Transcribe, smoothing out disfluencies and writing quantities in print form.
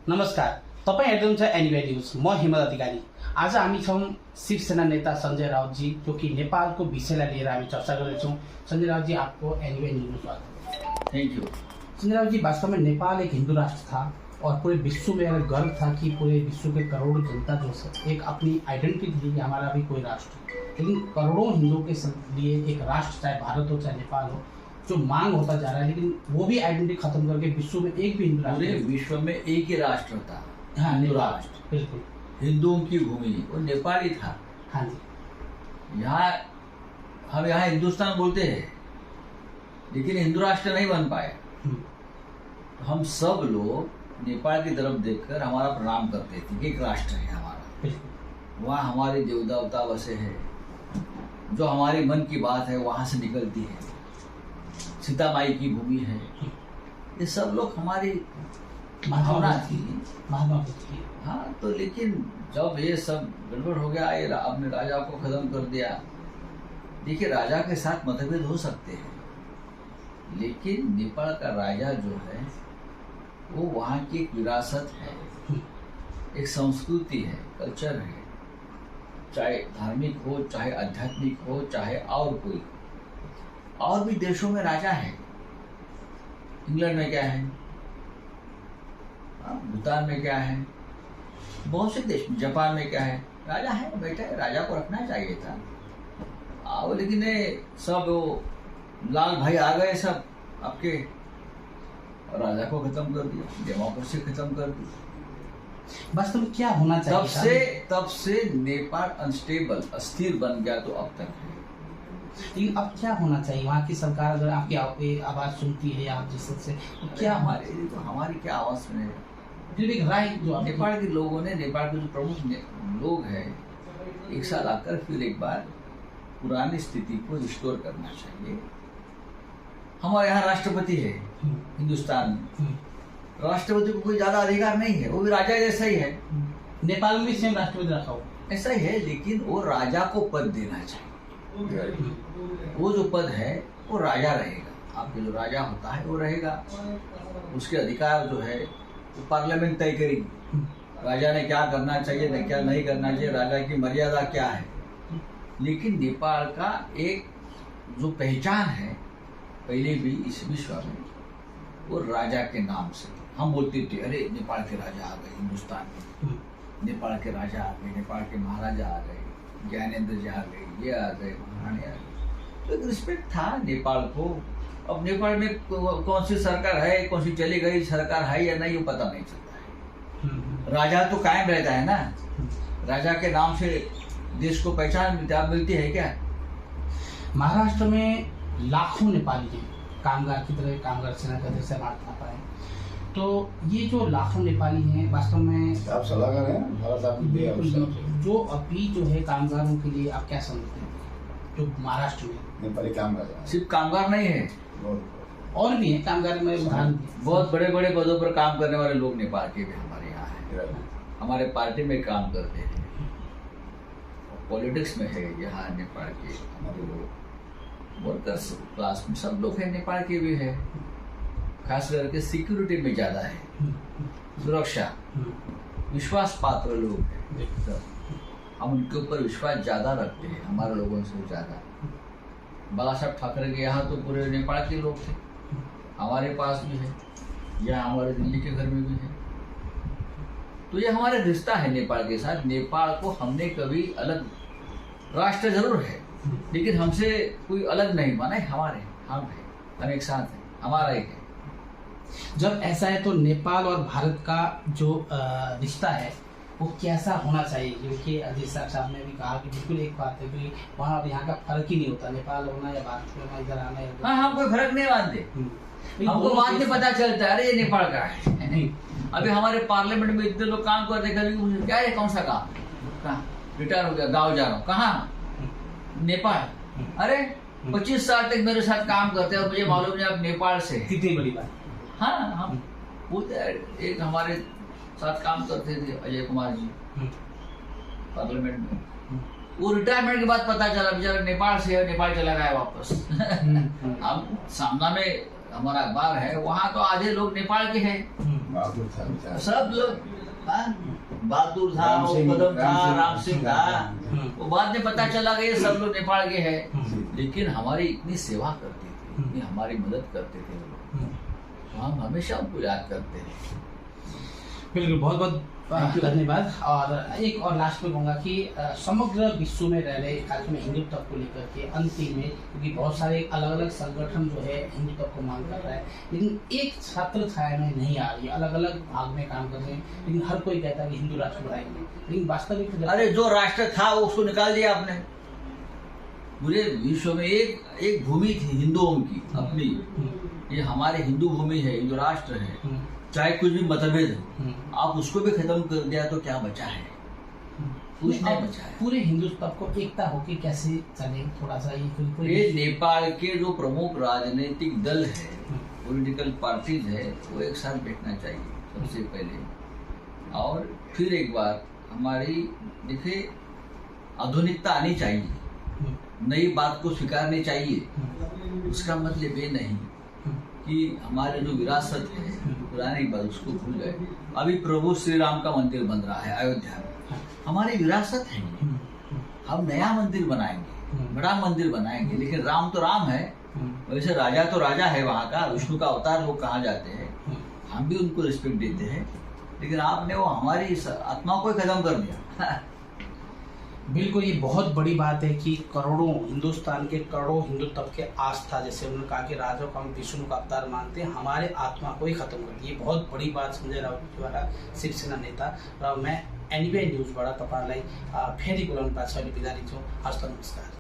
नमस्कार, तपाईं हेर्दै हुनुहुन्छ एनिवे न्यूज। म हिमल अधिकारी। आज हामी छौँ शिवसेना नेता संजय राउतजी, जो कि नेपालको विषयलाई लिएर हामी चर्चा गर्दैछौँ। संजय राउतजी, आपको एनिवे न्यूज में स्वागत। Thank you. संजय राउतजी, वास्तव में नेपाल एक हिंदू राष्ट्र था और पूरे विश्व में अगर गर्व था कि पूरे विश्व के करोड़ों जनता जो है एक अपनी आइडेंटिटी थी कि हमारा भी कोई राष्ट्र, लेकिन करोड़ों हिंदुओं के लिए एक राष्ट्र, चाहे भारत हो चाहे नेपाल हो, जो मांग होता जा रहा है, लेकिन वो भी आइडेंटिटी खत्म करके विश्व में एक भी हिंदू पूरे राष्ट्र, विश्व में एक ही राष्ट्र था। हाँ, हिंदू नेपाल, राष्ट्र, बिल्कुल, हिंदुओं की भूमि, वो नेपाल ही था। हाँ जी। यहाँ हम यहाँ हिंदुस्तान बोलते हैं, लेकिन हिंदू राष्ट्र नहीं बन पाए। तो हम सब लोग नेपाल की तरफ देखकर हमारा प्रणाम करते थे कि एक राष्ट्र है हमारा, वहाँ हमारे देव देवता बसे हैं, जो हमारे मन की बात है वहाँ से निकलती है, सीता माई की भूमि है। ये सब लोग हमारी भावना थी, महात्मा बुद्ध की। हाँ। तो लेकिन जब ये सब गड़बड़ हो गया, ये अपने राजा को खत्म कर दिया। देखिए, राजा के साथ मतभेद हो सकते हैं, लेकिन नेपाल का राजा जो है वो वहाँ की एक विरासत है, एक संस्कृति है, कल्चर है, चाहे धार्मिक हो, चाहे आध्यात्मिक हो, चाहे और कोई। और भी देशों में राजा है। इंग्लैंड में क्या है, भूटान में क्या है, बहुत से देश, जापान में क्या है, राजा है, बैठा है, राजा को रखना चाहिए था। आओ, लेकिन सब वो लाल भाई आ गए, सब आपके राजा को खत्म कर दिया, डेमोक्रेसी खत्म कर दी। वास्तव में क्या होना चाहिए? तब से नेपाल अनस्टेबल, अस्थिर बन गया। तो अब तक है। लेकिन अब क्या होना चाहिए? वहाँ की सरकार अगर आपकी आवाज सुनती है आप जिस से, तो क्या हमारी क्या आवाज सुनेगा? फिर भी राय जो नेपाल के लोगों ने, नेपाल के जो प्रमुख लोग हैं, एक साल आकर फिर एक बार पुरानी स्थिति को रिस्टोर करना चाहिए। हमारे यहाँ राष्ट्रपति है हिंदुस्तान में, राष्ट्रपति को कोई ज्यादा अधिकार नहीं है, वो भी राजा जैसा ही है। नेपाल में भी सेम राष्ट्रपति रखा हो, ऐसा ही है, लेकिन वो राजा को पद देना चाहिए। वो जो पद है वो राजा रहेगा, आपके जो राजा होता है वो रहेगा। उसके अधिकार जो है वो पार्लियामेंट तय करेगी, राजा ने क्या करना चाहिए, क्या नहीं करना चाहिए, राजा की मर्यादा क्या है। लेकिन नेपाल का एक जो पहचान है पहले भी इस विश्व में, वो राजा के नाम से हम बोलते थे, अरे नेपाल के राजा आ गए हिंदुस्तान में, नेपाल के राजा आ गए, नेपाल के महाराजा आ गए, ज्ञानेंद्र जी आ गए, ये आ गए, महारानी आ गए। तो एक रिस्पेक्ट था नेपाल को। अब नेपाल में कौन सी सरकार है, कौन सी चली गई सरकार है या नहीं, वो पता नहीं चलता है। राजा तो कायम रहता है ना, राजा के नाम से देश को पहचान मिलती है क्या? महाराष्ट्र में लाखों नेपाली हैं, कामगार की तरह, कामगार सेना के अध्यक्ष मारता है। तो ये जो लाखों नेपाली हैं, वास्तव में आप सलाहकार हैं, जो अभी जो है कामगारों के लिए आप क्या समझते हैं? जो महाराष्ट्र में नेपाली कामगार, सिर्फ कामगार नहीं है, और भी है कामगार में, उदाहरण बहुत बड़े बड़े पदों पर काम करने वाले लोग नेपाल के भी हमारे यहाँ हैं, हमारे पार्टी में काम करते हैं, पॉलिटिक्स में है यहाँ नेपाल के वर्कर्स क्लास में सब लोग हैं, नेपाल के भी है। खास करके सिक्योरिटी में ज्यादा है, सुरक्षा, विश्वास पात्र लोग हैं, हम उनके ऊपर विश्वास ज्यादा रखते हैं, हमारे लोगों से ज्यादा। बाला साहब ठाकरे के यहाँ तो पूरे नेपाल के लोग थे, हमारे पास भी है, यहाँ हमारे दिल्ली के घर में भी है। तो ये हमारा रिश्ता है नेपाल के साथ। नेपाल को हमने कभी अलग, राष्ट्र जरूर है लेकिन हमसे कोई अलग नहीं माना है, हमारे हम है, हम एक साथ हैं, हमारा एक है। जब ऐसा है तो नेपाल और भारत का जो रिश्ता है वो कैसा होना चाहिए? क्योंकि अजीत साहब ने भी कहा कि बिल्कुल एक बात है कि वहाँ अब यहाँ का फर्क ही नहीं होता, नेपाल होना या भारत होना, इधर आना या हाँ, हम कोई फर्क नहीं मानते, हमको बाद में पता चलता है अरे ये नेपाल का है। अभी हमारे पार्लियामेंट में इतने लोग काम करते हैं, क्या है, कौन सा काम, कहाँ रिटायर हो गया, गाँव जा रहा हूँ, कहाँ, नेपाल। अरे 25 साल तक मेरे साथ काम करते हैं और मुझे मालूम नहीं आप नेपाल से। कितनी बड़ी बात। हाँ, हम एक हमारे साथ काम करते थे अजय कुमार जी पार्लियामेंट में, वो रिटायरमेंट के बाद पता चला बेचारा नेपाल से है, नेपाल चला गया वापस। हम सामना में हमारा अखबार है, वहाँ तो आधे लोग नेपाल के हैं, बहादुर था बेचारा। सब लोग, हाँ, बहादुर था, वो कदम था, राम सिंह था। वो बाद में पता चला कि ये सब लोग नेपाल के हैं, लेकिन हमारी इतनी सेवा करते थे, इतनी हमारी मदद करते थे वो लोग, तो हम हमेशा उनको याद करते हैं। बिल्कुल, बहुत बहुत धन्यवाद। और एक और लास्ट में कहूँगा कि समग्र विश्व में रह रहे खासकर हिंदुत्व को लेकर के अंतिम में, क्योंकि बहुत सारे अलग अलग संगठन जो है हिंदुत्व को मांग कर रहा है, लेकिन एक छात्र छाया में नहीं आ रही है, अलग अलग भाग में काम कर रहे हैं, लेकिन हर कोई कहता है कि हिंदू राष्ट्र बनाएंगे, लेकिन वास्तविक अरे जो राष्ट्र था वो उसको निकाल दिया आपने। पूरे विश्व में एक भूमि थी हिंदुओं की अपनी, ये हमारे हिंदू भूमि है, हिंदू राष्ट्र है, चाहे कुछ भी मतभेद हो, आप उसको भी खत्म कर दिया तो क्या बचा है? कुछ नहीं बचा है। पूरे हिंदुस्तान को एकता होके कैसे चले, थोड़ा सा ये नेपाल के जो प्रमुख राजनीतिक दल है, पॉलिटिकल पार्टीज है, वो एक साथ बैठना चाहिए सबसे पहले, और फिर एक बार हमारी देखिए आधुनिकता आनी चाहिए, नई बात को स्वीकारनी चाहिए। उसका मतलब ये नहीं कि हमारे जो विरासत है पुरानी बात उसको भूल गए। अभी प्रभु श्री राम का मंदिर बन रहा है अयोध्या में, हमारी विरासत है, हम नया मंदिर बनाएंगे, बड़ा मंदिर बनाएंगे, लेकिन राम तो राम है, वैसे राजा तो राजा है वहाँ का, विष्णु का अवतार लोग कहा जाते हैं, हम भी उनको रिस्पेक्ट देते हैं, लेकिन आपने वो हमारी आत्मा को खत्म कर दिया। बिल्कुल, ये बहुत बड़ी बात है कि करोड़ों हिंदुस्तान के करोड़ों हिंदुत्व के आस्था, जैसे उन्होंने कहा कि राजा को हम विष्णु का अवतार मानते हैं, हमारे आत्मा को ही खत्म कर दिया। बहुत बड़ी बात संजय राउत द्वारा शिवसेना नेता र मैं एनबीआई न्यूज बड़ा तपाईलाई फेरि बोलाउन पाछ अहिले बिदा दिन्छु। हस्त नमस्कार।